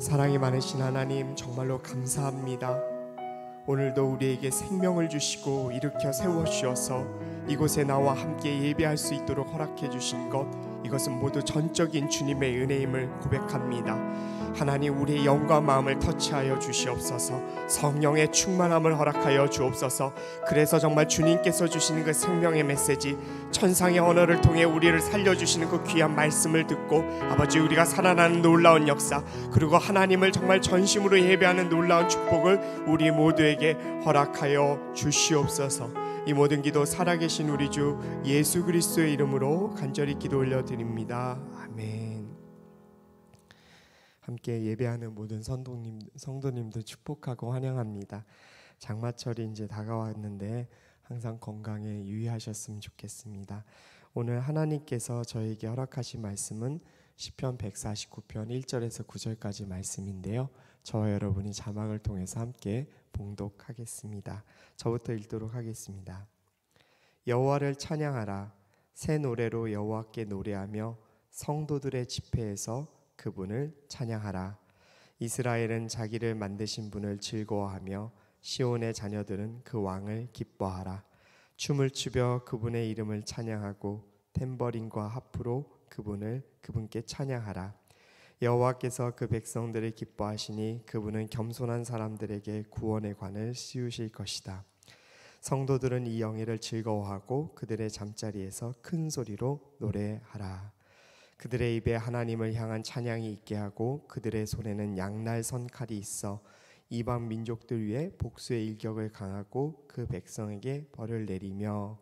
사랑이 많으신 하나님, 정말로 감사합니다. 오늘도 우리에게 생명을 주시고 일으켜 세워주셔서 이곳에 나와 함께 예배할 수 있도록 허락해 주신 것, 이것은 모두 전적인 주님의 은혜임을 고백합니다. 하나님, 우리의 영과 마음을 터치하여 주시옵소서. 성령의 충만함을 허락하여 주옵소서. 그래서 정말 주님께서 주시는 그 생명의 메시지, 천상의 언어를 통해 우리를 살려주시는 그 귀한 말씀을 듣고 아버지, 우리가 살아나는 놀라운 역사, 그리고 하나님을 정말 전심으로 예배하는 놀라운 축복을 우리 모두에게 허락하여 주시옵소서. 이 모든 기도 살아계신 우리 주 예수 그리스도의 이름으로 간절히 기도 올려드립니다. 아멘. 함께 예배하는 모든 성도님들 축복하고 환영합니다. 장마철이 이제 다가왔는데 항상 건강에 유의하셨으면 좋겠습니다. 오늘 하나님께서 저에게 허락하신 말씀은 시편 149편 1절에서 9절까지 말씀인데요, 저와 여러분이 자막을 통해서 함께 봉독하겠습니다. 저부터 읽도록 하겠습니다. 여호와를 찬양하라. 새 노래로 여호와께 노래하며 성도들의 집회에서 그분을 찬양하라. 이스라엘은 자기를 만드신 분을 즐거워하며 시온의 자녀들은 그 왕을 기뻐하라. 춤을 추며 그분의 이름을 찬양하고 탬버린과 하프로 그분께 찬양하라. 여호와께서 그 백성들을 기뻐하시니 그분은 겸손한 사람들에게 구원의 관을 씌우실 것이다. 성도들은 이 영예를 즐거워하고 그들의 잠자리에서 큰 소리로 노래하라. 그들의 입에 하나님을 향한 찬양이 있게 하고 그들의 손에는 양날 선칼이 있어 이방 민족들 위에 복수의 일격을 강하고 그 백성에게 벌을 내리며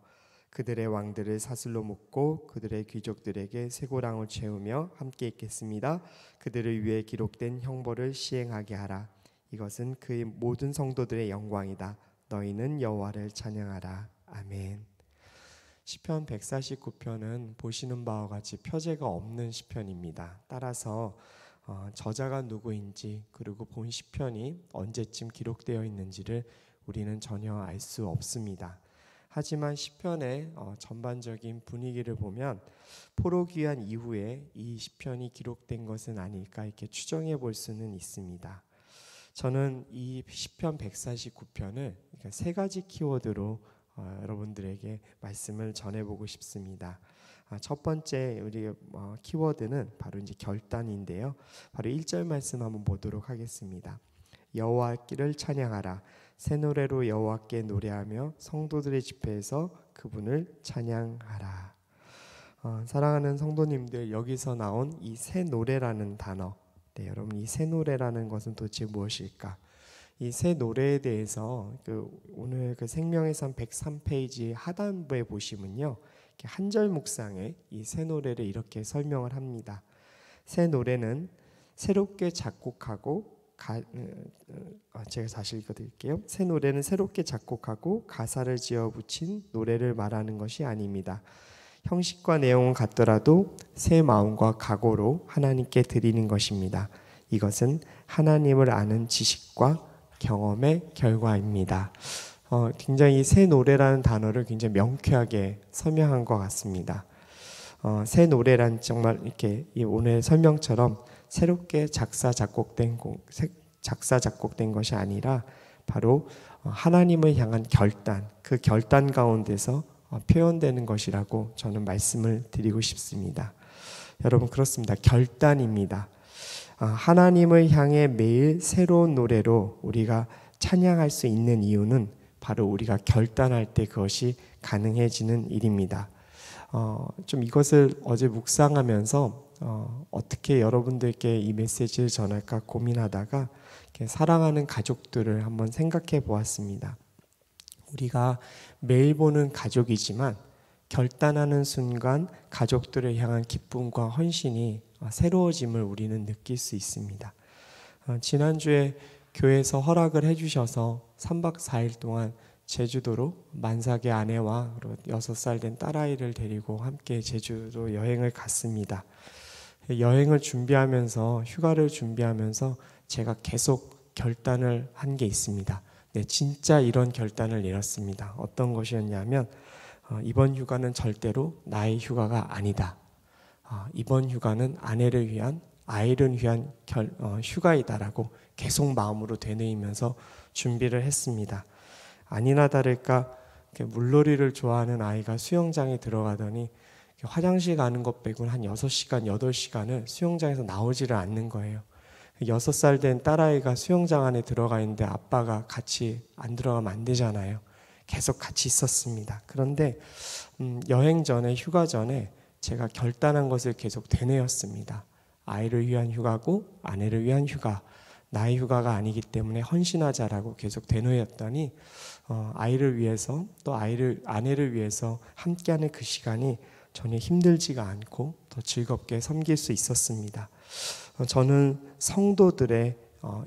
그들의 왕들을 사슬로 묶고 그들의 귀족들에게 쇠고랑을 채우며 함께 읽겠습니다. 그들을 위해 기록된 형벌을 시행하게 하라. 이것은 그의 모든 성도들의 영광이다. 너희는 여호와를 찬양하라. 아멘. 시편 149편은 보시는 바와 같이 표제가 없는 시편입니다. 따라서 저자가 누구인지, 그리고 본 시편이 언제쯤 기록되어 있는지를 우리는 전혀 알 수 없습니다. 하지만 시편의 전반적인 분위기를 보면 포로귀환 이후에 이 시편이 기록된 것은 아닐까 이렇게 추정해 볼 수는 있습니다. 저는 이 시편 149편을 세 가지 키워드로 여러분들에게 말씀을 전해보고 싶습니다. 첫 번째 우리 키워드는 바로 이제 결단인데요. 바로 1절 말씀 한번 보도록 하겠습니다. 여호와를 찬양하라. 새 노래로 여호와께 노래하며 성도들의 집회에서 그분을 찬양하라. 사랑하는 성도님들, 여기서 나온 이 새 노래라는 단어, 여러분, 이 새 노래라는 것은 도대체 무엇일까? 이 새 노래에 대해서 오늘 생명의 삶 103페이지 하단부에 보시면요, 한 절 묵상에 이 새 노래를 이렇게 설명을 합니다. 새 노래는 새롭게 작곡하고 제가 다시 읽어드릴게요. 새 노래는 새롭게 작곡하고 가사를 지어 붙인 노래를 말하는 것이 아닙니다. 형식과 내용은 같더라도 새 마음과 각오로 하나님께 드리는 것입니다. 이것은 하나님을 아는 지식과 경험의 결과입니다. 굉장히 새 노래라는 단어를 굉장히 명쾌하게 설명한 것 같습니다. 새 노래란 정말 이렇게 오늘 설명처럼 새롭게 작사 작곡된 것이 아니라 바로 하나님을 향한 결단, 그 결단 가운데서 표현되는 것이라고 저는 말씀을 드리고 싶습니다. 여러분, 그렇습니다. 결단입니다. 하나님을 향해 매일 새로운 노래로 우리가 찬양할 수 있는 이유는 바로 우리가 결단할 때 그것이 가능해지는 일입니다. 좀 이것을 어제 묵상하면서 어떻게 여러분들께 이 메시지를 전할까 고민하다가 사랑하는 가족들을 한번 생각해 보았습니다. 우리가 매일 보는 가족이지만 결단하는 순간 가족들을 향한 기쁨과 헌신이 새로워짐을 우리는 느낄 수 있습니다. 지난주에 교회에서 허락을 해주셔서 3박 4일 동안 제주도로 만삭의 아내와 6살 된 딸아이를 데리고 함께 제주도 여행을 갔습니다. 여행을 준비하면서, 휴가를 준비하면서 제가 계속 결단을 한 게 있습니다. 진짜 이런 결단을 내렸습니다. 어떤 것이었냐면 이번 휴가는 절대로 나의 휴가가 아니다. 이번 휴가는 아내를 위한 아이를 위한 휴가이다라고 계속 마음으로 되뇌이면서 준비를 했습니다. 아니나 다를까 물놀이를 좋아하는 아이가 수영장에 들어가더니 화장실 가는 것 빼고는 한 6시간, 8시간을 수영장에서 나오지를 않는 거예요. 6살 된 딸아이가 수영장 안에 들어가 있는데 아빠가 같이 안 들어가면 안 되잖아요. 계속 같이 있었습니다. 그런데 여행 전에, 휴가 전에 제가 결단한 것을 계속 되뇌었습니다. 아이를 위한 휴가고 아내를 위한 휴가, 나의 휴가가 아니기 때문에 헌신하자라고 계속 되뇌었더니 아이를 위해서 또 아내를 위해서 함께하는 그 시간이 전혀 힘들지가 않고 더 즐겁게 섬길 수 있었습니다. 저는 성도들의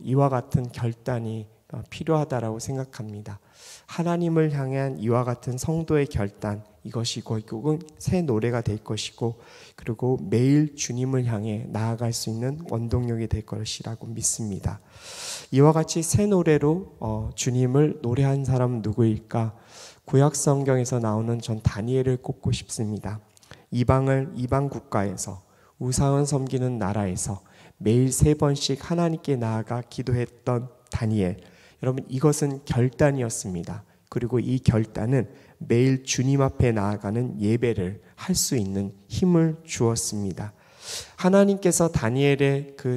이와 같은 결단이 필요하다라고 생각합니다. 하나님을 향한 이와 같은 성도의 결단, 이것이 결국은 새 노래가 될 것이고, 그리고 매일 주님을 향해 나아갈 수 있는 원동력이 될 것이라고 믿습니다. 이와 같이 새 노래로 주님을 노래한 사람은 누구일까? 구약 성경에서 나오는 전 다니엘을 꼽고 싶습니다. 이방 국가에서 우상을 섬기는 나라에서 매일 3번씩 하나님께 나아가 기도했던 다니엘. 여러분, 이것은 결단이었습니다. 그리고 이 결단은 매일 주님 앞에 나아가는 예배를 할 수 있는 힘을 주었습니다. 하나님께서 다니엘의 그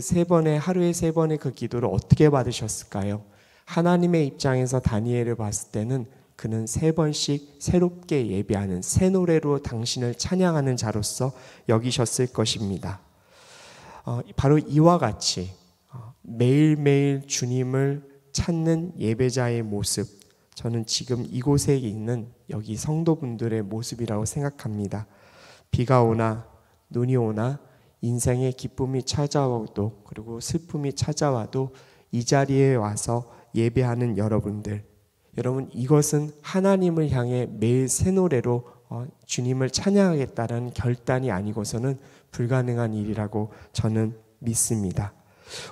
하루에 3번의 그 기도를 어떻게 받으셨을까요? 하나님의 입장에서 다니엘을 봤을 때는 그는 3번씩 새롭게 예배하는 새 노래로 당신을 찬양하는 자로서 여기셨을 것입니다. 바로 이와 같이 매일매일 주님을 찾는 예배자의 모습, 저는 지금 이곳에 있는 여기 성도분들의 모습이라고 생각합니다. 비가 오나 눈이 오나 인생의 기쁨이 찾아와도 그리고 슬픔이 찾아와도 이 자리에 와서 예배하는 여러분들, 여러분, 이것은 하나님을 향해 매일 새 노래로 주님을 찬양하겠다는 결단이 아니고서는 불가능한 일이라고 저는 믿습니다.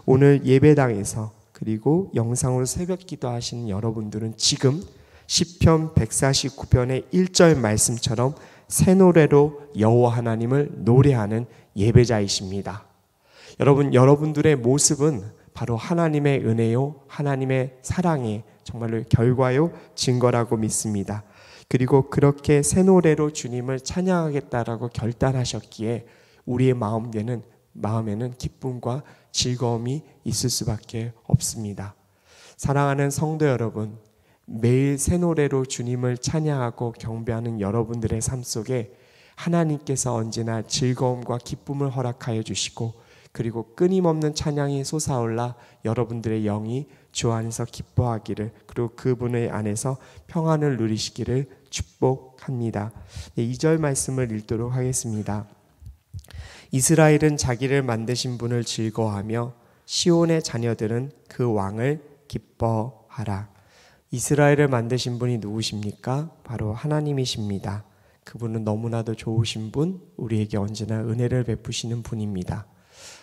오늘 예배당에서 그리고 영상으로 새벽 기도하시는 여러분들은 지금 시편 149편의 1절 말씀처럼 새 노래로 여호와 하나님을 노래하는 예배자이십니다. 여러분들의 모습은 바로 하나님의 은혜요, 하나님의 사랑의 정말로 결과요, 증거라고 믿습니다. 그리고 그렇게 새 노래로 주님을 찬양하겠다라고 결단하셨기에 우리의 마음에는 기쁨과 즐거움이 있을 수밖에 없습니다. 사랑하는 성도 여러분, 매일 새 노래로 주님을 찬양하고 경배하는 여러분들의 삶 속에 하나님께서 언제나 즐거움과 기쁨을 허락하여 주시고, 그리고 끊임없는 찬양이 솟아올라 여러분들의 영이 주 안에서 기뻐하기를, 그리고 그분의 안에서 평안을 누리시기를 축복합니다. 2절 말씀을 읽도록 하겠습니다. 이스라엘은 자기를 만드신 분을 즐거워하며 시온의 자녀들은 그 왕을 기뻐하라. 이스라엘을 만드신 분이 누구십니까? 바로 하나님이십니다. 그분은 너무나도 좋으신 분, 우리에게 언제나 은혜를 베푸시는 분입니다.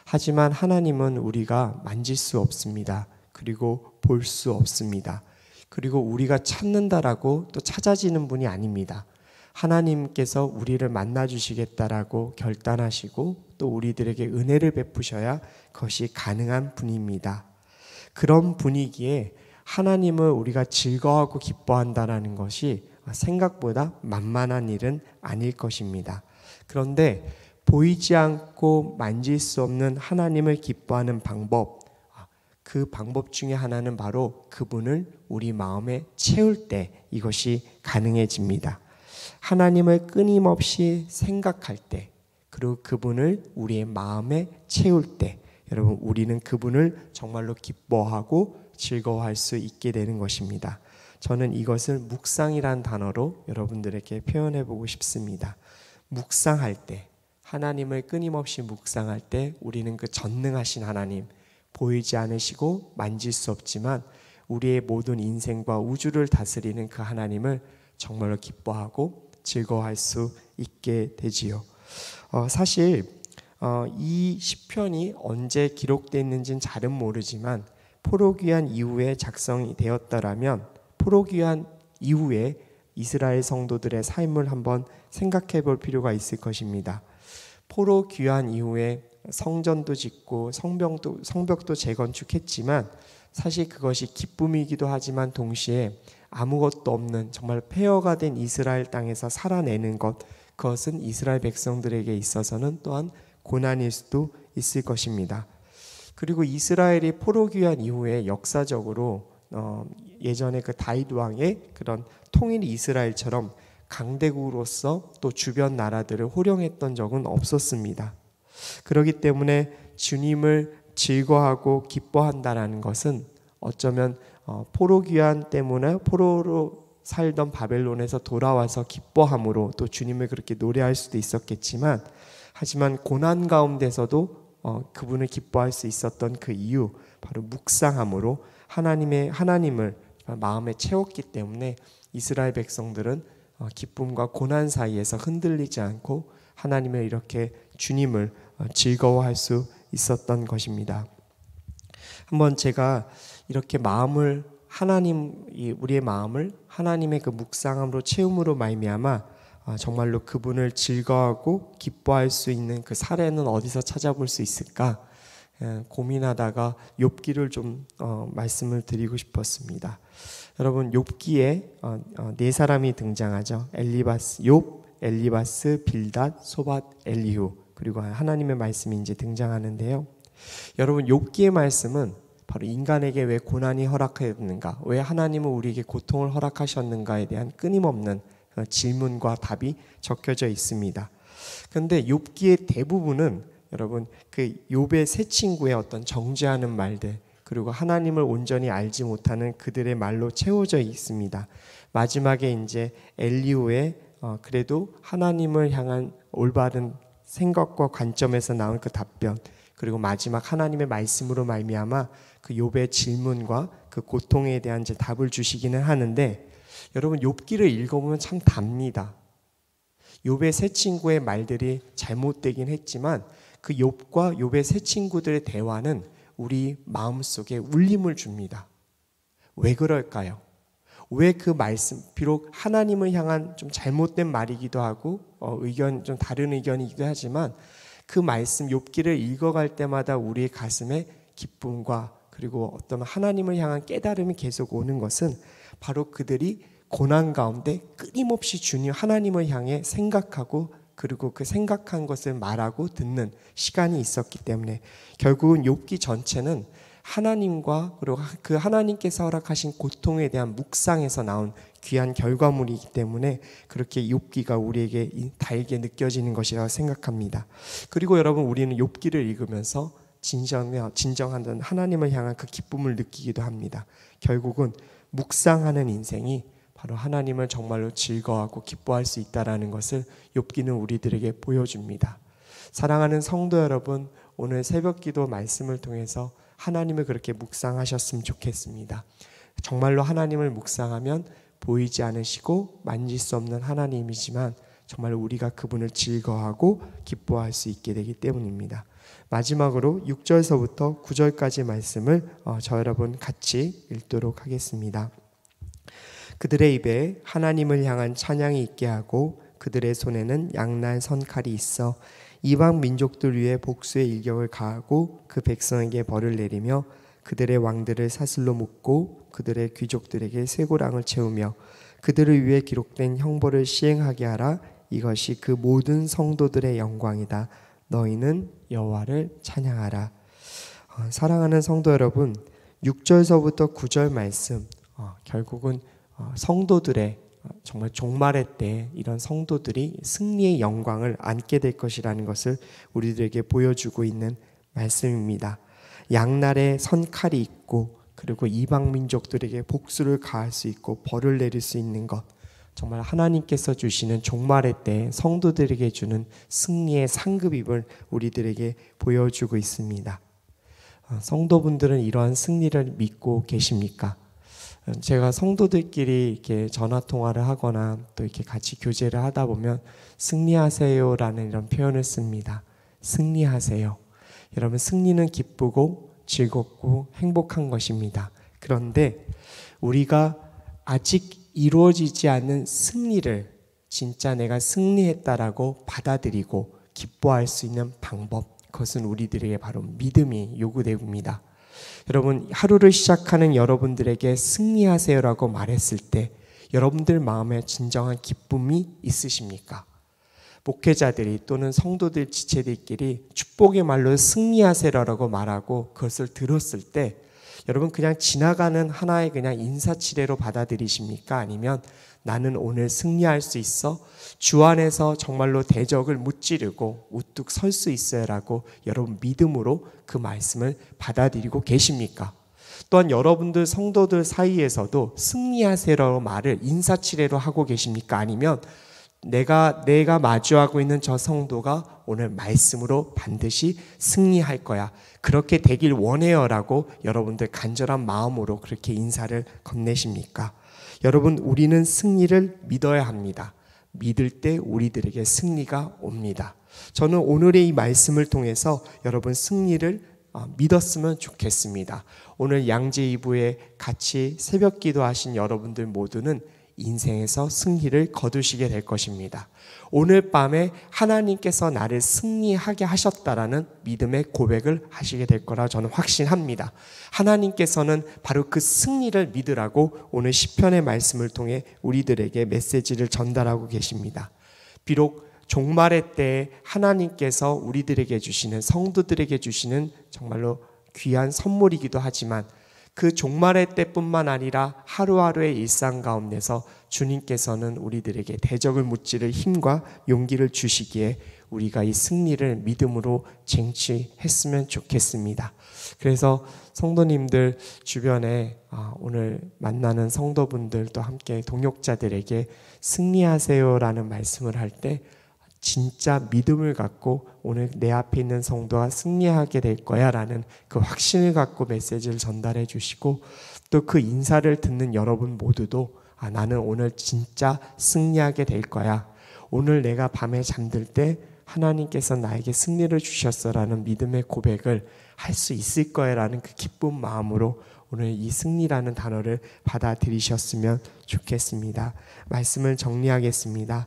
하지만 하나님은 우리가 만질 수 없습니다. 그리고 볼 수 없습니다. 그리고 우리가 찾는다라고 또 찾아지는 분이 아닙니다. 하나님께서 우리를 만나주시겠다라고 결단하시고 또 우리들에게 은혜를 베푸셔야 그것이 가능한 분입니다. 그런 분위기에 하나님을 우리가 즐거워하고 기뻐한다는 것이 생각보다 만만한 일은 아닐 것입니다. 그런데 보이지 않고 만질 수 없는 하나님을 기뻐하는 방법, 그 방법 중에 하나는 바로 그분을 우리 마음에 채울 때 이것이 가능해집니다. 하나님을 끊임없이 생각할 때, 그리고 그분을 우리의 마음에 채울 때, 여러분, 우리는 그분을 정말로 기뻐하고 즐거워할 수 있게 되는 것입니다. 저는 이것을 묵상이란 단어로 여러분들에게 표현해 보고 싶습니다. 묵상할 때, 하나님을 끊임없이 묵상할 때 우리는 그 전능하신 하나님, 보이지 않으시고 만질 수 없지만 우리의 모든 인생과 우주를 다스리는 그 하나님을 정말로 기뻐하고 즐거워할 수 있게 되지요. 사실 이 시편이 언제 기록됐는지는 잘은 모르지만 포로귀환 이후에 작성이 되었더라면 포로귀환 이후에 이스라엘 성도들의 삶을 한번 생각해 볼 필요가 있을 것입니다. 포로 귀환 이후에 성전도 짓고 성벽도 재건축했지만 사실 그것이 기쁨이기도 하지만 동시에 아무것도 없는 정말 폐허가 된 이스라엘 땅에서 살아내는 것, 그것은 이스라엘 백성들에게 있어서는 또한 고난일 수도 있을 것입니다. 그리고 이스라엘이 포로 귀환 이후에 역사적으로 예전에 그 다윗 왕의 그런 통일 이스라엘처럼 강대국으로서 또 주변 나라들을 호령했던 적은 없었습니다. 그렇기 때문에 주님을 즐거워하고 기뻐한다라는 것은 어쩌면 포로 귀환 때문에 포로로 살던 바벨론에서 돌아와서 기뻐함으로 또 주님을 그렇게 노래할 수도 있었겠지만, 하지만 고난 가운데서도 그분을 기뻐할 수 있었던 그 이유, 바로 묵상함으로 하나님을 마음에 채웠기 때문에 이스라엘 백성들은 기쁨과 고난 사이에서 흔들리지 않고 하나님을 이렇게 주님을 즐거워할 수 있었던 것입니다. 한번 제가 이렇게 우리의 마음을 하나님의 그 묵상함으로 채움으로 말미암아 정말로 그분을 즐거워하고 기뻐할 수 있는 그 사례는 어디서 찾아볼 수 있을까 고민하다가 욥기를 좀 말씀을 드리고 싶었습니다. 여러분, 욥기에 네 사람이 등장하죠. 욥, 엘리바스, 빌닷, 소밧, 엘리후, 그리고 하나님의 말씀이 이제 등장하는데요. 여러분, 욥기의 말씀은 바로 인간에게 왜 고난이 허락하였는가, 왜 하나님은 우리에게 고통을 허락하셨는가에 대한 끊임없는 질문과 답이 적혀져 있습니다. 그런데 욥기의 대부분은 여러분 그 욥의 세 친구의 어떤 정죄하는 말들, 그리고 하나님을 온전히 알지 못하는 그들의 말로 채워져 있습니다. 마지막에 이제 엘리후의 그래도 하나님을 향한 올바른 생각과 관점에서 나온 그 답변, 그리고 마지막 하나님의 말씀으로 말미암아 그 욥의 질문과 그 고통에 대한 이제 답을 주시기는 하는데, 여러분 욥기를 읽어보면 참 답니다. 욥의 세 친구의 말들이 잘못되긴 했지만 그 욥과 욥의 세 친구들의 대화는 우리 마음속에 울림을 줍니다. 왜 그럴까요? 왜 그 말씀, 비록 하나님을 향한 좀 잘못된 말이기도 하고 좀 다른 의견이기도 하지만 그 말씀 욥기를 읽어갈 때마다 우리의 가슴에 기쁨과 그리고 어떤 하나님을 향한 깨달음이 계속 오는 것은 바로 그들이 고난 가운데 끊임없이 주님 하나님을 향해 생각하고 그리고 그 생각한 것을 말하고 듣는 시간이 있었기 때문에, 결국은 욥기 전체는 하나님과 그리고 그 하나님께서 허락하신 고통에 대한 묵상에서 나온 귀한 결과물이기 때문에 그렇게 욥기가 우리에게 달게 느껴지는 것이라고 생각합니다. 그리고 여러분, 우리는 욥기를 읽으면서 진정한 하나님을 향한 그 기쁨을 느끼기도 합니다. 결국은 묵상하는 인생이 바로 하나님을 정말로 즐거워하고 기뻐할 수 있다는 것을 욥기는 우리들에게 보여줍니다. 사랑하는 성도 여러분, 오늘 새벽기도 말씀을 통해서 하나님을 그렇게 묵상하셨으면 좋겠습니다. 정말로 하나님을 묵상하면 보이지 않으시고 만질 수 없는 하나님이지만 정말 우리가 그분을 즐거워하고 기뻐할 수 있게 되기 때문입니다. 마지막으로 6절서부터 9절까지 말씀을 저 여러분 같이 읽도록 하겠습니다. 그들의 입에 하나님을 향한 찬양이 있게 하고 그들의 손에는 양날 선칼이 있어 이방 민족들 위에 복수의 일격을 가하고 그 백성에게 벌을 내리며 그들의 왕들을 사슬로 묶고 그들의 귀족들에게 쇠고랑을 채우며 그들을 위해 기록된 형벌을 시행하게 하라. 이것이 그 모든 성도들의 영광이다. 너희는 여호와를 찬양하라. 사랑하는 성도 여러분, 6절서부터 9절 말씀 결국은 성도들의 정말 종말의 때 이런 성도들이 승리의 영광을 안게 될 것이라는 것을 우리들에게 보여주고 있는 말씀입니다. 양날에 선칼이 있고 그리고 이방 민족들에게 복수를 가할 수 있고 벌을 내릴 수 있는 것, 정말 하나님께서 주시는 종말의 때 성도들에게 주는 승리의 상급임을 우리들에게 보여주고 있습니다. 성도분들은 이러한 승리를 믿고 계십니까? 제가 성도들끼리 이렇게 전화 통화를 하거나 또 이렇게 같이 교제를 하다 보면 승리하세요라는 이런 표현을 씁니다. 승리하세요. 여러분, 승리는 기쁘고 즐겁고 행복한 것입니다. 그런데 우리가 아직 이루어지지 않은 승리를 진짜 내가 승리했다라고 받아들이고 기뻐할 수 있는 방법, 그것은 우리들에게 바로 믿음이 요구됩니다. 여러분, 하루를 시작하는 여러분들에게 승리하세요라고 말했을 때 여러분들 마음에 진정한 기쁨이 있으십니까? 목회자들이 또는 성도들 지체들끼리 축복의 말로 승리하세요라고 말하고 그것을 들었을 때 여러분 그냥 지나가는 하나의 그냥 인사치레로 받아들이십니까? 아니면 나는 오늘 승리할 수 있어? 주 안에서 정말로 대적을 무찌르고 우뚝 설 수 있어요라고 여러분 믿음으로 그 말씀을 받아들이고 계십니까? 또한 여러분들 성도들 사이에서도 승리하세요라고 말을 인사치레로 하고 계십니까? 아니면 내가 마주하고 있는 저 성도가 오늘 말씀으로 반드시 승리할 거야, 그렇게 되길 원해요라고 여러분들 간절한 마음으로 그렇게 인사를 건네십니까? 여러분, 우리는 승리를 믿어야 합니다. 믿을 때 우리들에게 승리가 옵니다. 저는 오늘의 이 말씀을 통해서 여러분 승리를 믿었으면 좋겠습니다. 오늘 양재 2부에 같이 새벽 기도하신 여러분들 모두는 인생에서 승리를 거두시게 될 것입니다. 오늘 밤에 하나님께서 나를 승리하게 하셨다라는 믿음의 고백을 하시게 될 거라 저는 확신합니다. 하나님께서는 바로 그 승리를 믿으라고 오늘 시편의 말씀을 통해 우리들에게 메시지를 전달하고 계십니다. 비록 종말의 때에 하나님께서 우리들에게 주시는, 성도들에게 주시는 정말로 귀한 선물이기도 하지만 그 종말의 때뿐만 아니라 하루하루의 일상 가운데서 주님께서는 우리들에게 대적을 무찌를 힘과 용기를 주시기에 우리가 이 승리를 믿음으로 쟁취했으면 좋겠습니다. 그래서 성도님들 주변에 오늘 만나는 성도분들도 함께 동역자들에게 승리하세요라는 말씀을 할 때 진짜 믿음을 갖고 오늘 내 앞에 있는 성도가 승리하게 될 거야 라는 그 확신을 갖고 메시지를 전달해 주시고, 또 그 인사를 듣는 여러분 모두도 나는 오늘 진짜 승리하게 될 거야, 오늘 내가 밤에 잠들 때 하나님께서 나에게 승리를 주셨어라는 믿음의 고백을 할 수 있을 거야 라는 그 기쁜 마음으로 오늘 이 승리라는 단어를 받아들이셨으면 좋겠습니다. 말씀을 정리하겠습니다.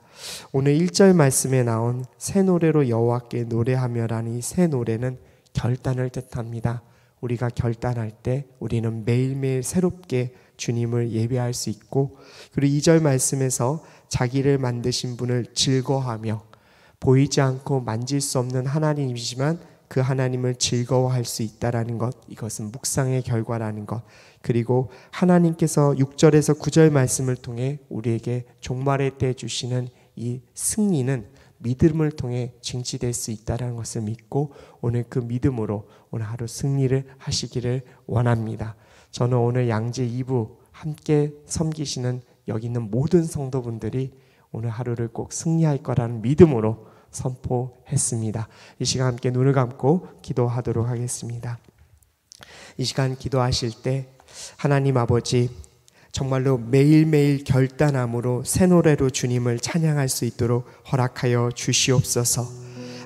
오늘 1절 말씀에 나온 새 노래로 여호와께 노래하며라는 이 새 노래는 결단을 뜻합니다. 우리가 결단할 때 우리는 매일매일 새롭게 주님을 예배할 수 있고, 그리고 2절 말씀에서 자기를 만드신 분을 즐거워하며, 보이지 않고 만질 수 없는 하나님이지만 그 하나님을 즐거워할 수 있다라는 것, 이것은 묵상의 결과라는 것, 그리고 하나님께서 6절에서 9절 말씀을 통해 우리에게 종말의 때 주시는 이 승리는 믿음을 통해 쟁취될 수 있다는 것을 믿고 오늘 그 믿음으로 오늘 하루 승리를 하시기를 원합니다. 저는 오늘 양재 2부 함께 섬기시는 여기 있는 모든 성도분들이 오늘 하루를 꼭 승리할 거라는 믿음으로 선포했습니다. 이 시간 함께 눈을 감고 기도하도록 하겠습니다. 이 시간 기도하실 때 하나님 아버지, 정말로 매일매일 결단함으로 새 노래로 주님을 찬양할 수 있도록 허락하여 주시옵소서.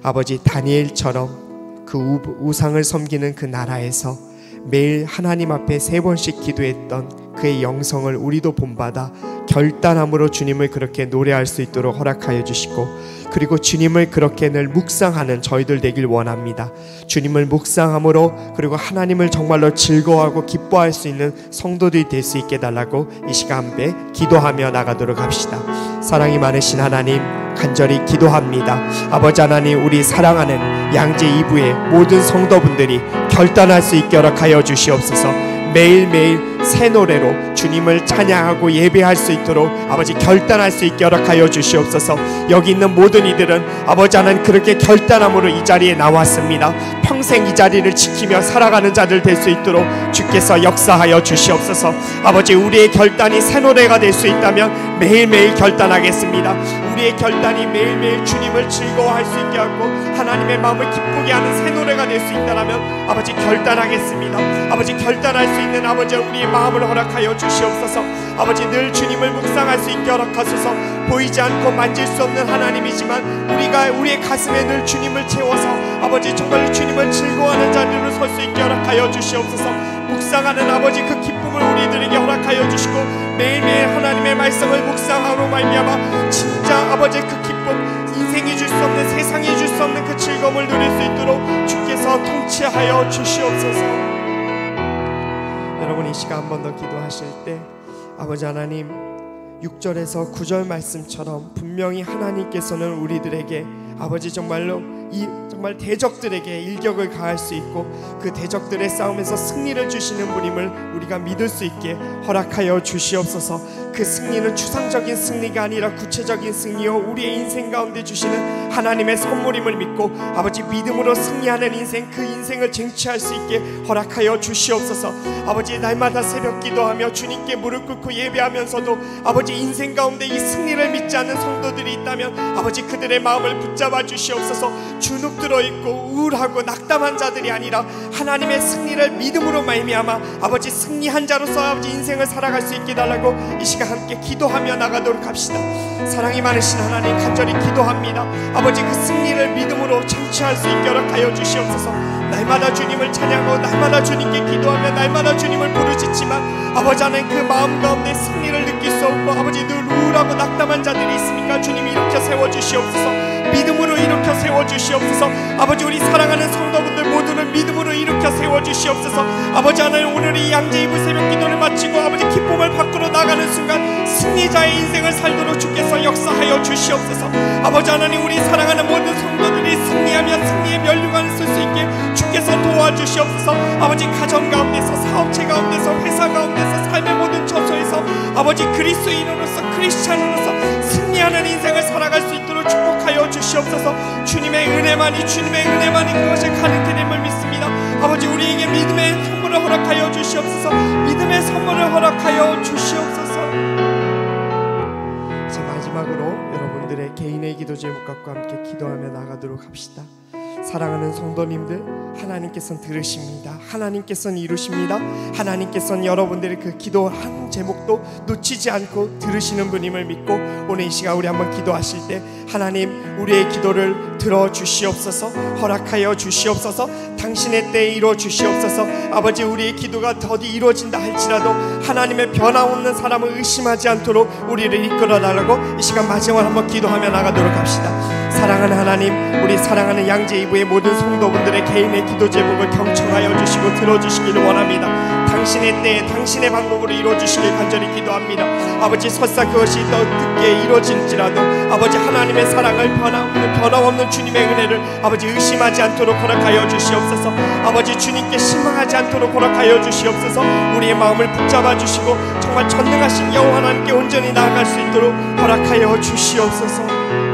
아버지, 다니엘처럼 그 우상을 섬기는 그 나라에서 매일 하나님 앞에 3번씩 기도했던 그의 영성을 우리도 본받아 결단함으로 주님을 그렇게 노래할 수 있도록 허락하여 주시고, 그리고 주님을 그렇게 늘 묵상하는 저희들 되길 원합니다. 주님을 묵상함으로, 그리고 하나님을 정말로 즐거워하고 기뻐할 수 있는 성도들이 될 수 있게 달라고 이 시간 함께 기도하며 나가도록 합시다. 사랑이 많으신 하나님, 간절히 기도합니다. 아버지 하나님, 우리 사랑하는 양재 2부의 모든 성도분들이 결단할 수 있게 허락하여 주시옵소서. 매일매일 새 노래로 주님을 찬양하고 예배할 수 있도록 아버지 결단할 수 있게 허락하여 주시옵소서. 여기 있는 모든 이들은 아버지 하나님 그렇게 결단함으로 이 자리에 나왔습니다. 평생 이 자리를 지키며 살아가는 자들 될 수 있도록 주께서 역사하여 주시옵소서. 아버지, 우리의 결단이 새 노래가 될 수 있다면 매일매일 결단하겠습니다. 우리의 결단이 매일매일 주님을 즐거워할 수 있게 하고 하나님의 마음을 기쁘게 하는 새 노래가 될 수 있다면 아버지 결단하겠습니다. 아버지, 결단할 수 있는 아버지 우리의 마음을 허락하여 주시옵소서. 아버지, 늘 주님을 묵상할 수 있게 허락하소서. 보이지 않고 만질 수 없는 하나님이지만 우리가 우리의 가슴에 늘 주님을 채워서 아버지 정말로 주님을 즐거워하는 자리로 설 수 있게 허락하여 주시옵소서. 묵상하는 아버지 그 기쁨을 우리들에게 허락하여 주시고 매일매일 하나님의 말씀을 묵상하러 말미암아 진짜 아버지 그 기쁨, 인생이 줄 수 없는, 세상이 줄 수 없는 그 즐거움을 누릴 수 있도록 주시옵소서. 통치하여 주시옵소서. 여러분 이 시간 한 번 더 기도하실 때 아버지 하나님 6절에서 9절 말씀처럼 분명히 하나님께서는 우리들에게 아버지 정말 대적들에게 일격을 가할 수 있고 그 대적들의 싸움에서 승리를 주시는 분임을 우리가 믿을 수 있게 허락하여 주시옵소서. 그 승리는 추상적인 승리가 아니라 구체적인 승리요 우리의 인생 가운데 주시는 하나님의 선물임을 믿고 아버지 믿음으로 승리하는 인생, 그 인생을 쟁취할 수 있게 허락하여 주시옵소서. 아버지 날마다 새벽 기도하며 주님께 무릎 꿇고 예배하면서도 아버지 인생 가운데 이 승리를 믿지 않는 성도들이 있다면 아버지 그들의 마음을 붙잡아 주시옵소서. 주눅 들어있고 우울하고 낙담한 자들이 아니라 하나님의 승리를 믿음으로 말미암아 아버지 승리한 자로서 아버지 인생을 살아갈 수 있게 달라고 이 시간 함께 기도하며 나가도록 합시다. 사랑이 많으신 하나님 간절히 기도합니다. 아버지 그 승리를 믿음으로 쟁취할 수 있게 허락하여 주시옵소서. 날마다 주님을 찬양하고 날마다 주님께 기도하며 날마다 주님을 부르짖지만 아버지 하나님 그 마음 가운데 승리를 느낄 수 없고 아버지 늘 우울하고 낙담한 자들이 있으니까 주님이 일으켜 세워주시옵소서. 믿음으로 일으켜 세워주시옵소서. 아버지 우리 사랑하는 성도분들 모두를 믿음으로 일으켜 세워주시옵소서. 아버지 하나님 오늘 이 양재이브 새벽 기도를 마치고 아버지 기쁨을 밖으로 나가는 순간 승리자의 인생을 살도록 주께서 역사하여 주시옵소서. 아버지 하나님 우리 사랑하는 모든 성도들이 승리하며 승리의 면류관을 쓸 수 있게 주께서 도와주시옵소서. 아버지 가정 가운데서 사업체 가운데서 회사 가운데서 삶의 모든 처소에서 아버지 그리스도인으로서 크리스찬으로서 승리하는 인생을 살아갈 수 있도록 축복하여 주시옵소서. 주님의 은혜만이 그것이 가능케 됨을 믿습니다. 아버지 우리에게 믿음의 선물을 허락하여 주시옵소서. 믿음의 선물을 허락하여 주시옵소서. 이제 마지막으로 여러분들의 개인의 기도 제목과 함께 기도하며 나가도록 합시다. 사랑하는 성도님들 하나님께서는 들으십니다. 하나님께서는 이루십니다. 하나님께서는 여러분들의 그 기도 한 제목도 놓치지 않고 들으시는 분임을 믿고 오늘 이 시간 우리 한번 기도하실 때 하나님 우리의 기도를 들어주시옵소서. 허락하여 주시옵소서. 당신의 때에 이루어 주시옵소서. 아버지 우리의 기도가 더디 이루어진다 할지라도 하나님의 변함없는 사람을 의심하지 않도록 우리를 이끌어 달라고 이 시간 마지막으로 한번 기도하며 나가도록 합시다. 사랑하는 하나님 우리 사랑하는 양재이브의 모든 성도분들의 개인의 기도 제목을 경청하여 주시고 들어주시기를 원합니다. 당신의 때에 당신의 방법으로 이루어주시길 간절히 기도합니다. 아버지 설사 그것이 더 늦게 이루어질지라도 아버지 하나님의 사랑을 변함없는 주님의 은혜를 아버지 의심하지 않도록 허락하여 주시옵소서. 아버지 주님께 실망하지 않도록 허락하여 주시옵소서. 우리의 마음을 붙잡아 주시고 정말 전능하신 여호와 하나님께 온전히 나아갈 수 있도록 허락하여 주시옵소서.